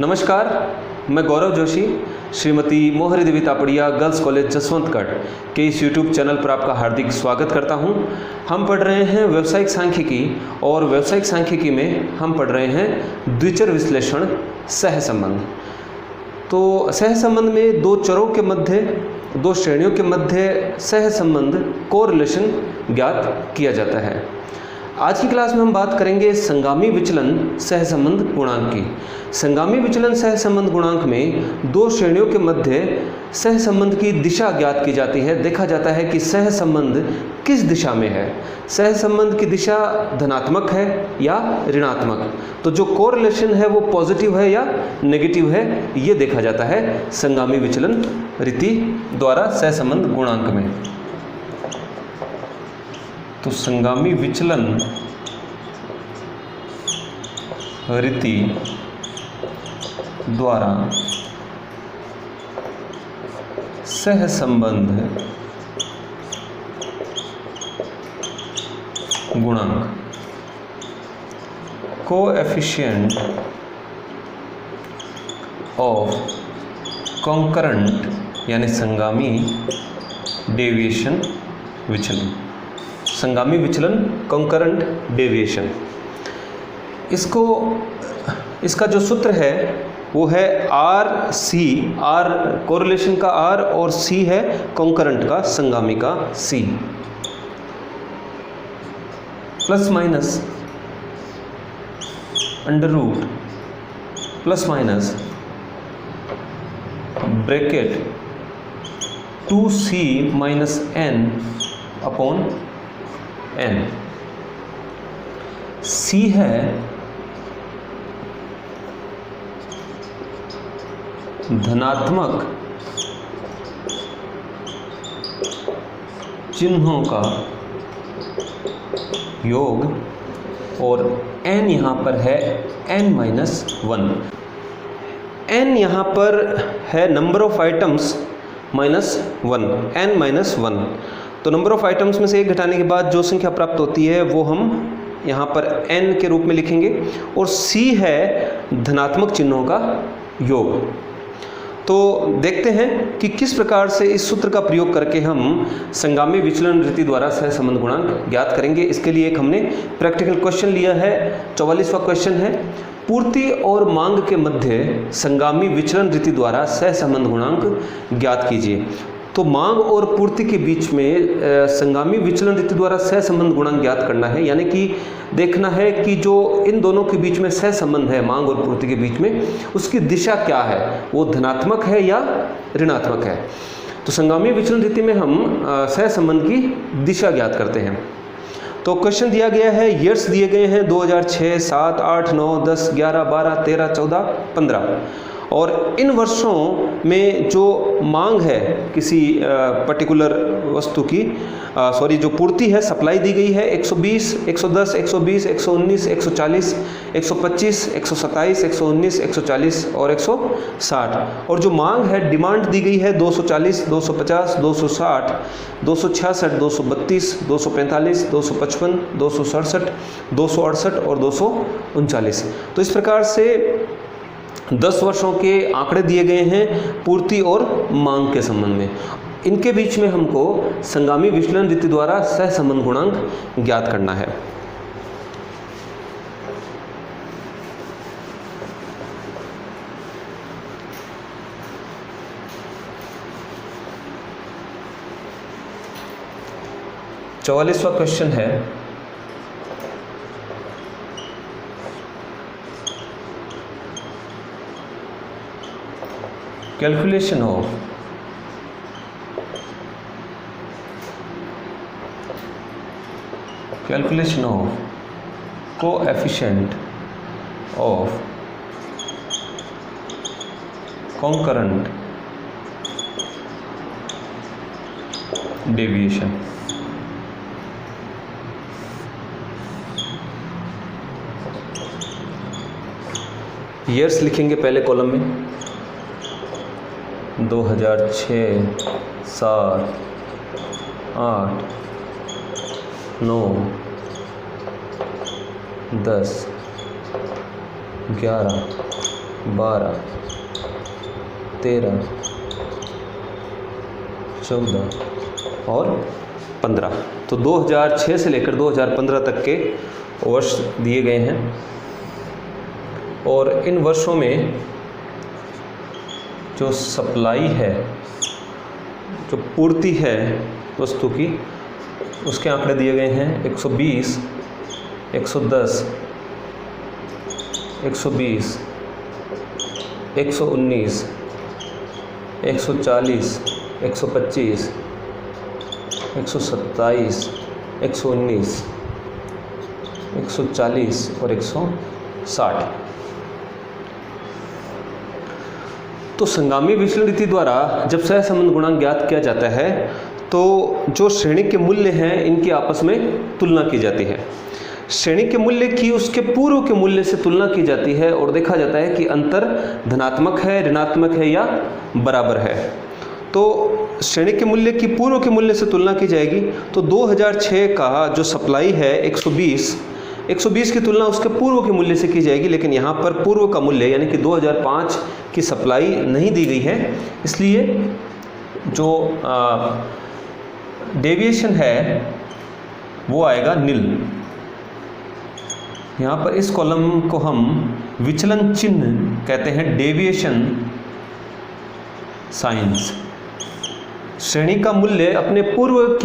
नमस्कार, मैं गौरव जोशी श्रीमती मोहरी देवी तापड़िया गर्ल्स कॉलेज जसवंतगढ़ के इस यूट्यूब चैनल पर आपका हार्दिक स्वागत करता हूं। हम पढ़ रहे हैं व्यावसायिक सांख्यिकी और व्यावसायिक सांख्यिकी में हम पढ़ रहे हैं द्विचर विश्लेषण सहसंबंध। तो सहसंबंध में दो चरों के मध्य, दो श्रेणियों के मध्य सहसंबंध कोरिलेशन ज्ञात किया जाता है। आज की क्लास में हम बात करेंगे संगामी विचलन सहसंबंध गुणांक की। संगामी विचलन सहसंबंध गुणांक में दो श्रेणियों के मध्य सहसंबंध की दिशा ज्ञात की जाती है। देखा जाता है कि सहसंबंध किस दिशा में है। सहसंबंध की दिशा धनात्मक है या ऋणात्मक, तो जो कोरिलेशन है वो पॉजिटिव है या नेगेटिव है, ये देखा जाता है संगामी विचलन रीति द्वारा सहसंबंध गुणांक में। तो संगामी विचलन रीति द्वारा सहसंबंध गुणांक कोएफिशिएंट ऑफ कॉन्करेंट यानी संगामी डेविएशन विचलन, संगामी विचलन कॉन्करेंट डेविएशन। इसका जो सूत्र है वो है आर सी, आर कोरिलेशन का आर और सी है कॉन्करेंट का, संगामी का C, plus minus under root plus minus bracket 2c minus n upon n। c है धनात्मक चिन्हों का योग और n यहाँ पर है n-1। n यहाँ पर है नंबर ऑफ आइटम्स -1, n-1। तो नंबर ऑफ आइटम्स में से एक घटाने के बाद जो संख्या प्राप्त होती है वो हम यहाँ पर n के रूप में लिखेंगे, और c है धनात्मक चिन्हों का योग। तो देखते हैं कि किस प्रकार से इस सूत्र का प्रयोग करके हम संगामी विचलन रीति द्वारा सहसंबंध गुणांक ज्ञात करेंगे। इसके लिए एक हमने प्रैक्टिकल क्वेश्चन लिया है। 44वां क्वेश्चन है, पूर्ति और मांग के मध्य संगामी विचलन रीति द्वारा सहसंबंध गुणांक ज्ञात कीजिए। तो मांग और पूर्ति के बीच में संगामी विचलन रीति द्वारा सहसंबंध गुणांक ज्ञात करना है, यानी कि देखना है कि जो इन दोनों के बीच में सहसंबंध है, मांग और पूर्ति के बीच में, उसकी दिशा क्या है, वो धनात्मक है या ऋणात्मक है। तो संगामी विचलन रीति में हम सहसंबंध की दिशा ज्ञात करते हैं। तो क्वेश्चन दिया गया है, ईयर्स दिए गए हैं 2006, 7, 8, 9, 10, 11, 12, 13, 14, 15, और इन वर्षों में जो मांग है किसी पर्टिकुलर वस्तु की, जो पूर्ति है, सप्लाई दी गई है 120, 110, 120, 119, 140, 125, 127, 119, 140 और 160, और जो मांग है, डिमांड दी गई है 240, 250, 260, 266, 232, 245, 255, 267, 268 और 239। तो इस प्रकार से 10 वर्षों के आंकड़े दिए गए हैं पूर्ति और मांग के संबंध में। इनके बीच में हमको संगामी विचलन रीति द्वारा सहसंबंध गुणांक ज्ञात करना है। चौवालीसवां क्वेश्चन है, calculation of coefficient of concurrent deviation. Years लिखेंगे पहले कॉलम में, 2006, 7, 8, 9, 10, 11, 12, 13, 14 और 15। तो 2006 से लेकर 2015 तक के वर्ष दिए गए हैं और इन वर्षों में जो सप्लाई है, जो पूर्ति है वस्तु की, उसके आंकड़े दिए गए हैं 120, 110, 120, 119, 140, 125, 127, 119, 140 और 160। तो संगामी विचलन रीति द्वारा जब सहसंबंध गुणांक ज्ञात किया जाता है तो जो श्रेणी के मूल्य हैं इनकी आपस में तुलना की जाती है। श्रेणी के मूल्य की उसके पूर्व के मूल्य से तुलना की जाती है और देखा जाता है कि अंतर धनात्मक है, ऋणात्मक है या बराबर है। तो श्रेणी के मूल्य की पूर्व के मूल्य से तुलना की जाएगी। तो 2006 का जो सप्लाई है 120 की तुलना उसके पूर्व के मूल्य से की जाएगी, लेकिन यहाँ पर पूर्व का मूल्य यानी कि 2005 की सप्लाई नहीं दी गई है, इसलिए जो डेविएशन है वो आएगा नील। यहाँ पर इस कॉलम को हम विचलन चिन्ह कहते हैं, डेविएशन साइंस। श्रेणी का मूल्य अपने पूर्व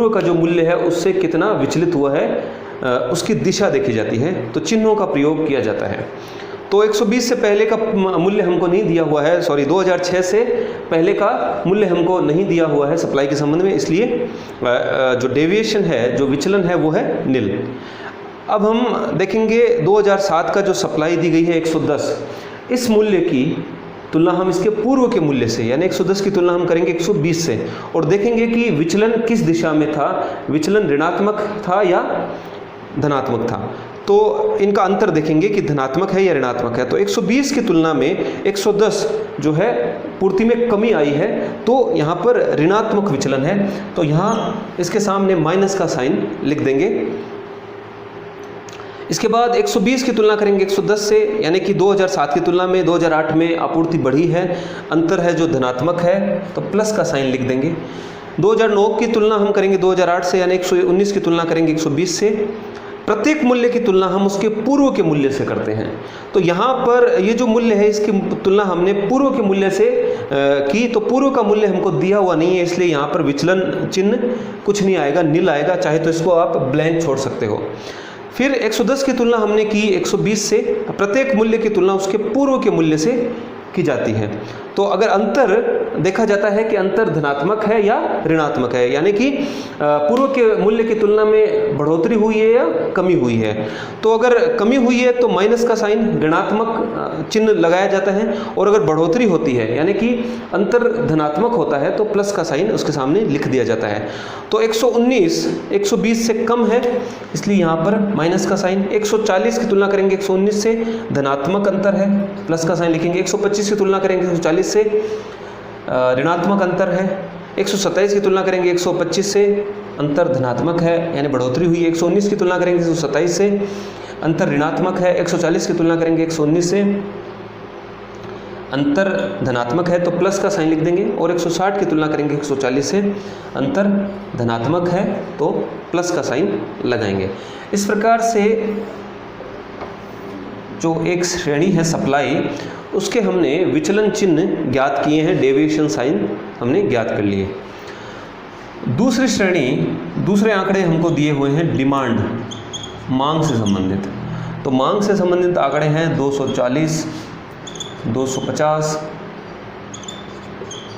का जो मूल्य है उससे कितना विचलित हुआ है उसकी दिशा देखी जाती है, तो चिन्हों का प्रयोग किया जाता है। तो 120 से पहले का मूल्य हमको नहीं दिया हुआ है, 2006 से पहले का मूल्य हमको नहीं दिया हुआ है सप्लाई के संबंध में, इसलिए जो डेविएशन है, जो विचलन है वो है नील। अब हम देखेंगे 2007 का जो सप्लाई दी गई है 110, इस मूल्य की तुलना हम इसके पूर्व के मूल्य से यानी 110 की तुलना हम करेंगे 120 से और देखेंगे कि विचलन किस दिशा में था, विचलन ऋणात्मक था या धनात्मक था। तो इनका अंतर देखेंगे कि धनात्मक है या ऋणात्मक है। तो 120 की तुलना में 110 जो है पूर्ति में कमी आई है, तो यहाँ पर ऋणात्मक विचलन है, तो यहाँ इसके सामने माइनस का साइन लिख देंगे। इसके बाद 120 की तुलना करेंगे 110 से, यानी कि 2007 की तुलना में 2008 में आपूर्ति बढ़ी है, अंतर है जो धनात्मक है, तो प्लस का साइन लिख देंगे। 2009 की तुलना हम करेंगे 2008 से, यानी 119 की तुलना करेंगे 120 से। प्रत्येक मूल्य की तुलना हम उसके पूर्व के मूल्य से करते हैं। तो यहाँ पर ये जो मूल्य है इसकी तुलना हमने पूर्व के मूल्य से की, तो पूर्व का मूल्य हमको दिया हुआ नहीं है, इसलिए यहाँ पर विचलन चिन्ह कुछ नहीं आएगा, नील आएगा। चाहे तो इसको आप ब्लैंक छोड़ सकते हो। फिर 110 की तुलना हमने की 120 से, प्रत्येक मूल्य की तुलना उसके पूर्व के मूल्य से की जाती है। तो अगर अंतर देखा जाता है कि अंतर धनात्मक है या ऋणात्मक है, यानी कि पूर्व के मूल्य की तुलना में बढ़ोतरी हुई है या कमी हुई है। तो अगर कमी हुई है तो माइनस का साइन, ऋणात्मक चिन्ह लगाया जाता है, और अगर बढ़ोतरी होती है यानी कि अंतर धनात्मक होता है तो प्लस का साइन उसके सामने लिख दिया जाता है। तो 119 120 से कम है, इसलिए यहाँ पर माइनस का साइन। 140 की तुलना करेंगे 119 से, धनात्मक अंतर है, प्लस का साइन लिखेंगे। 125 की तुलना करेंगे 140 से, ऋणात्मक अंतर है। 127 की तुलना करेंगे 125 से, अंतर धनात्मक है यानी बढ़ोतरी हुई है। 119 की तुलना करेंगे 127 से, अंतर ऋणात्मक है। 140 की तुलना करेंगे 119 से, अंतर धनात्मक है तो प्लस का साइन लिख देंगे। और 160 की तुलना करेंगे 140 से, अंतर धनात्मक है तो प्लस का साइन लगाएंगे। इस प्रकार से जो एक श्रेणी है सप्लाई, उसके हमने विचलन चिन्ह ज्ञात किए हैं, डेविएशन साइन हमने ज्ञात कर लिए। दूसरी श्रेणी, दूसरे आंकड़े हमको दिए हुए हैं डिमांड, मांग से संबंधित। तो मांग से संबंधित आंकड़े हैं 240, 250,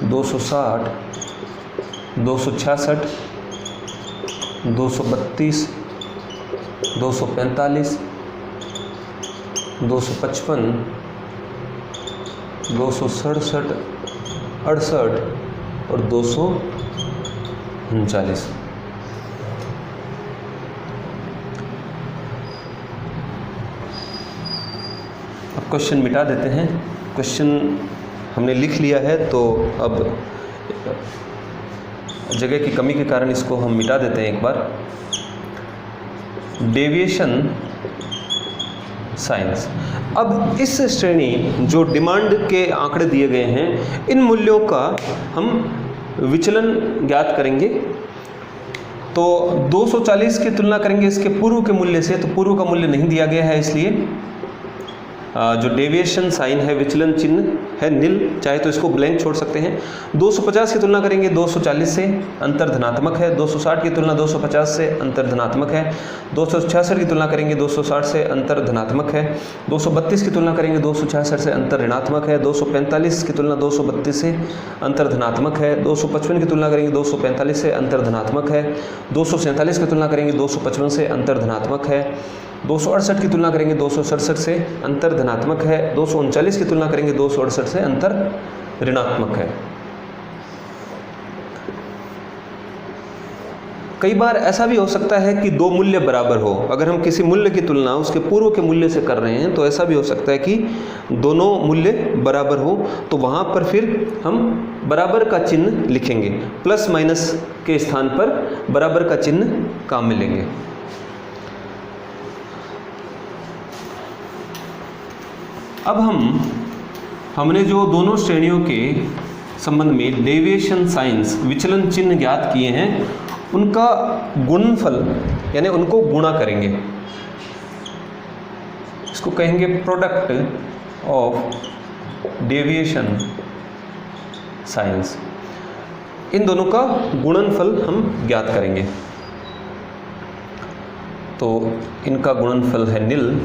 260, 266, 232, 245, 255, 267, 68 और 239। अब क्वेश्चन मिटा देते हैं। क्वेश्चन हमने लिख लिया है तो अब जगह की कमी के कारण इसको हम मिटा देते हैं एक बार। Deviation science. अब इस श्रेणी जो डिमांड के आंकड़े दिए गए हैं, इन मूल्यों का हम विचलन ज्ञात करेंगे। तो 240 की तुलना करेंगे इसके पूर्व के मूल्य से, तो पूर्व का मूल्य नहीं दिया गया है, इसलिए जो डेविएशन साइन है, विचलन चिन्ह है निल, चाहे तो इसको ब्लैंक छोड़ सकते हैं। 250 की तुलना करेंगे 240 से, अंतर धनात्मक है। 260 की तुलना 250 से, अंतर धनात्मक है। 266 की तुलना करेंगे 260 से, अंतर धनात्मक है। 232 की तुलना करेंगे 266 से, अंतर ऋणात्मक है। 245 की तुलना 232 से, अंतर धनात्मक है। 255 की तुलना करेंगे 245 से, अंतर धनात्मक है। 247 की तुलना करेंगे 255 से, अंतर धनात्मक है। 268 की तुलना करेंगे 267 से, अंतर धनात्मक है। 239 की तुलना करेंगे 268 से, अंतर ऋणात्मक है। कई बार ऐसा भी हो सकता है कि दो मूल्य बराबर हो। अगर हम किसी मूल्य की तुलना उसके पूर्व के मूल्य से कर रहे हैं तो ऐसा भी हो सकता है कि दोनों मूल्य बराबर हो, तो वहाँ पर फिर हम बराबर का चिन्ह लिखेंगे। प्लस माइनस के स्थान पर बराबर का चिन्ह काम में लेंगे। अब हमने जो दोनों श्रेणियों के संबंध में डेविएशन साइंस, विचलन चिन्ह ज्ञात किए हैं, उनका गुणनफल यानी उनको गुणा करेंगे। इसको कहेंगे प्रोडक्ट ऑफ डेविएशन साइंस। इन दोनों का गुणनफल हम ज्ञात करेंगे। तो इनका गुणनफल है निल।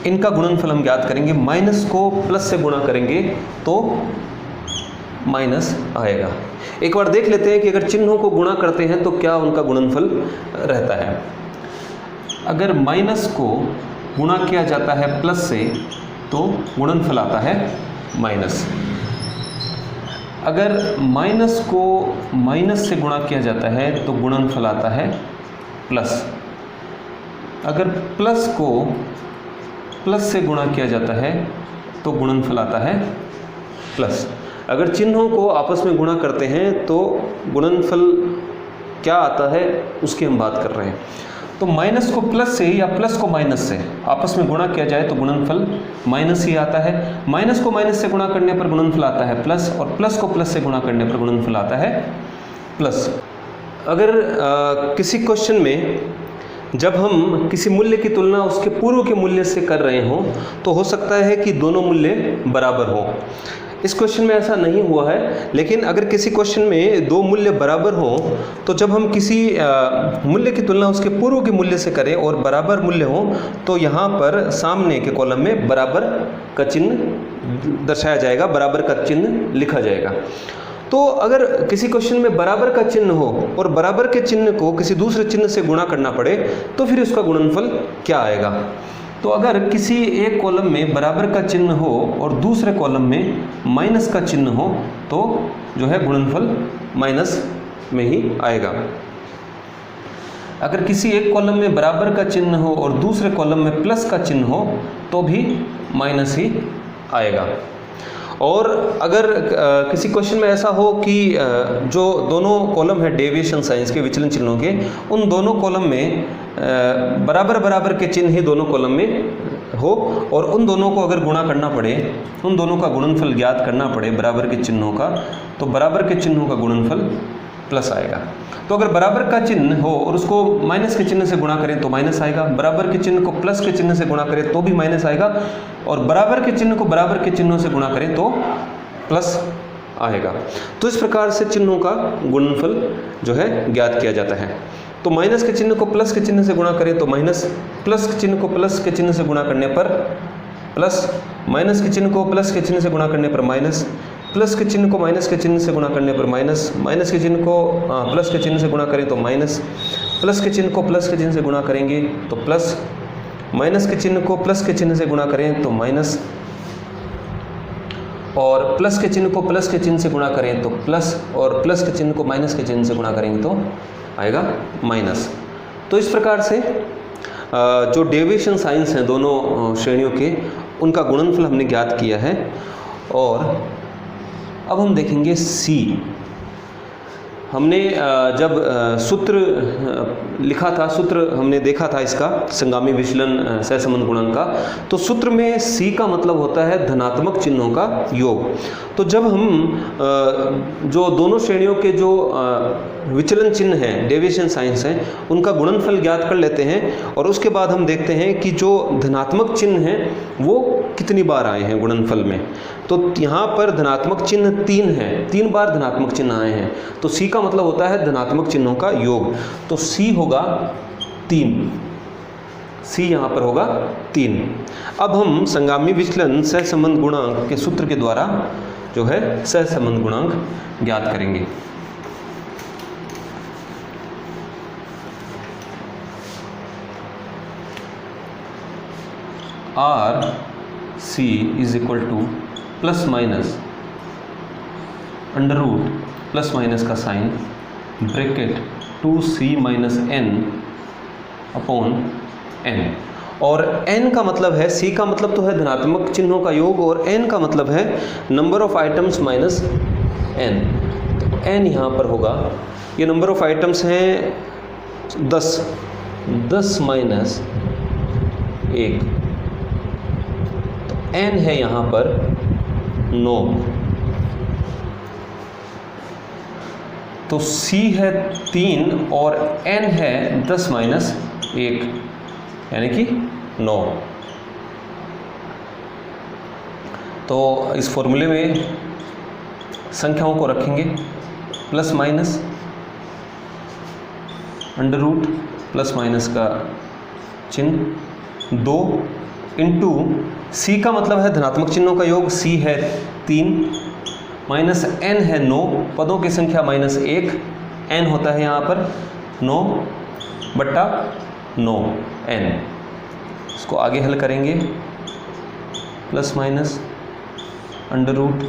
इनका गुणनफल हम ज्ञात करेंगे, माइनस को प्लस से गुणा करेंगे तो माइनस आएगा। एक बार देख लेते हैं कि अगर चिन्हों को गुणा करते हैं तो क्या उनका गुणनफल रहता है। अगर माइनस को गुणा किया जाता है प्लस से तो गुणनफल आता है माइनस। अगर माइनस को माइनस से गुणा किया जाता है तो गुणनफल आता है प्लस। अगर प्लस को प्लस से गुणा किया जाता है तो गुणनफल आता है प्लस। अगर चिन्हों को आपस में गुणा करते हैं तो गुणनफल क्या आता है उसकी हम बात कर रहे हैं। तो माइनस को प्लस से या प्लस को माइनस से आपस में गुणा किया जाए तो गुणनफल माइनस ही आता है। माइनस को माइनस से गुणा करने पर गुणनफल आता है प्लस, और प्लस को प्लस से गुणा करने पर गुणनफल आता है प्लस। अगर किसी क्वेश्चन में जब हम किसी मूल्य की तुलना उसके पूर्व के मूल्य से कर रहे हों तो हो सकता है कि दोनों मूल्य बराबर हों। इस क्वेश्चन में ऐसा नहीं हुआ है, लेकिन अगर किसी क्वेश्चन में दो मूल्य बराबर हों तो जब हम किसी मूल्य की तुलना उसके पूर्व के मूल्य से करें और बराबर मूल्य हों तो यहाँ पर सामने के कॉलम में बराबर का चिन्ह दर्शाया जाएगा, बराबर का चिन्ह लिखा जाएगा। तो अगर किसी क्वेश्चन में बराबर का चिन्ह हो और बराबर के चिन्ह को किसी दूसरे चिन्ह से गुणा करना पड़े तो फिर उसका गुणनफल क्या आएगा। तो अगर किसी एक कॉलम में बराबर का चिन्ह हो और दूसरे कॉलम में माइनस का चिन्ह हो तो जो है गुणनफल माइनस में ही आएगा। अगर किसी एक कॉलम में बराबर का चिन्ह हो और दूसरे कॉलम में प्लस का चिन्ह हो तो भी माइनस ही आएगा। और अगर किसी क्वेश्चन में ऐसा हो कि जो दोनों कॉलम है डेविएशन साइंस के, विचलन चिन्हों के, उन दोनों कॉलम में बराबर के चिन्ह ही दोनों कॉलम में हो और उन दोनों को अगर गुणा करना पड़े, उन दोनों का गुणनफल ज्ञात करना पड़े बराबर के चिन्हों का, तो बराबर के चिन्हों का गुणनफल प्लस आएगा। तो अगर बराबर का चिन्ह हो और उसको माइनस के चिन्ह से गुणा करें तो माइनस आएगा, बराबर के चिन्ह को प्लस के चिन्ह से गुणा करें तो भी माइनस आएगा, और बराबर के चिन्ह को बराबर के चिन्हों से गुणा करें तो प्लस आएगा। तो इस प्रकार से चिन्हों का गुणनफल जो है ज्ञात किया जाता है। तो माइनस के चिन्ह को प्लस के चिन्ह से गुणा करें तो माइनस, प्लस के चिन्ह को प्लस के चिन्ह से गुणा करने पर प्लस, माइनस के चिन्ह को प्लस के चिन्ह से गुणा करने पर माइनस, प्लस के चिन्ह को माइनस के चिन्ह से गुणा करने पर माइनस, माइनस के चिन्ह को प्लस के चिन्ह से गुणा करें तो माइनस, प्लस के चिन्ह को प्लस के चिन्ह से गुणा करेंगे तो प्लस, माइनस के चिन्ह को प्लस के चिन्ह से गुणा करें तो माइनस, और प्लस के चिन्ह को प्लस के चिन्ह से गुणा करें तो प्लस, और प्लस के चिन्ह को माइनस के चिन्ह से गुणा करेंगे तो आएगा माइनस। तो इस प्रकार से जो डेविएशन साइंस हैं दोनों श्रेणियों के, उनका गुणनफल हमने ज्ञात किया है। और अब हम देखेंगे सी। हमने जब सूत्र लिखा था, सूत्र हमने देखा था इसका संगामी विचलन सहसंबंध गुणांक का, तो सूत्र में C का मतलब होता है धनात्मक चिन्हों का योग। तो जब हम जो दोनों श्रेणियों के जो विचलन चिन्ह हैं, डेविएशन साइंस हैं, उनका गुणनफल ज्ञात कर लेते हैं और उसके बाद हम देखते हैं कि जो धनात्मक चिन्ह हैं वो कितनी बार आए हैं गुणनफल में। तो यहाँ पर धनात्मक चिन्ह 3 हैं, 3 बार धनात्मक चिन्ह आए हैं। तो C का मतलब होता है धनात्मक चिन्हों का योग। तो C होगा 3, C यहाँ पर होगा 3। अब हम संगामी विचलन सहसंबंध गुणांक के सूत्र के द्वारा जो है सहसंबंध गुणांक ज्ञात करेंगे। R C is equal to plus minus under root plus minus का sign bracket 2c minus n upon n। और n का मतलब है, c का मतलब तो है धनात्मक चिन्हों का योग और n का मतलब है number of items minus n। तो n यहाँ पर होगा, ये नंबर ऑफ आइटम्स हैं 10 माइनस 1, तो n है यहाँ पर 9। तो C है 3 और n है 10 माइनस 1 यानी कि 9। तो इस फॉर्मूले में संख्याओं को रखेंगे plus minus under root plus minus का चिन्ह 2 इंटू C का मतलब है धनात्मक चिन्हों का योग, C है 3 माइनस n है 9, पदों की संख्या माइनस 1, n होता है यहाँ पर 9/9n। इसको आगे हल करेंगे plus minus under root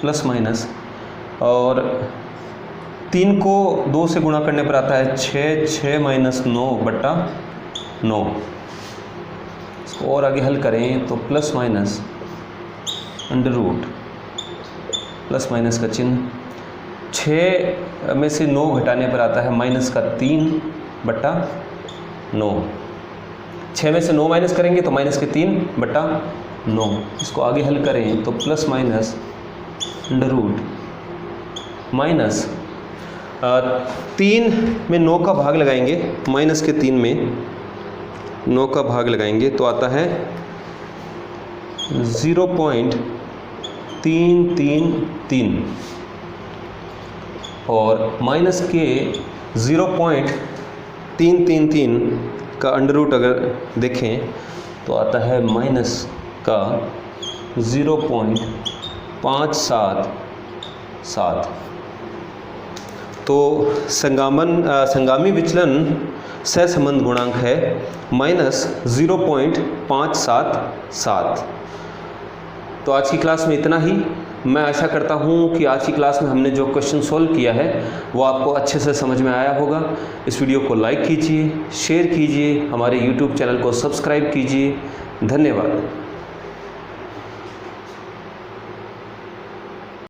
plus minus, और 3 को 2 से गुणा करने पर आता है 6 माइनस 9/9। इसको और आगे हल करें तो plus minus under root plus minus का चिन्ह, 6 में से 9 घटाने पर आता है माइनस का 3/9। 6 में से 9 माइनस करेंगे तो माइनस के 3/9। इसको आगे हल करें तो plus minus under root minus 3 में 9 का भाग लगाएंगे, माइनस के 3 में 9 का भाग लगाएंगे तो आता है 0.333 और माइनस के 0.333 का अंडर रूट अगर देखें तो आता है माइनस का 0.577। तो संगामी विचलन सहसंबंध गुणांक है माइनस 0.577। तो आज की क्लास में इतना ही। मैं आशा करता हूँ कि आज की क्लास में हमने जो क्वेश्चन सॉल्व किया है वो आपको अच्छे से समझ में आया होगा। इस वीडियो को लाइक कीजिए, शेयर कीजिए, हमारे YouTube चैनल को सब्सक्राइब कीजिए। धन्यवाद।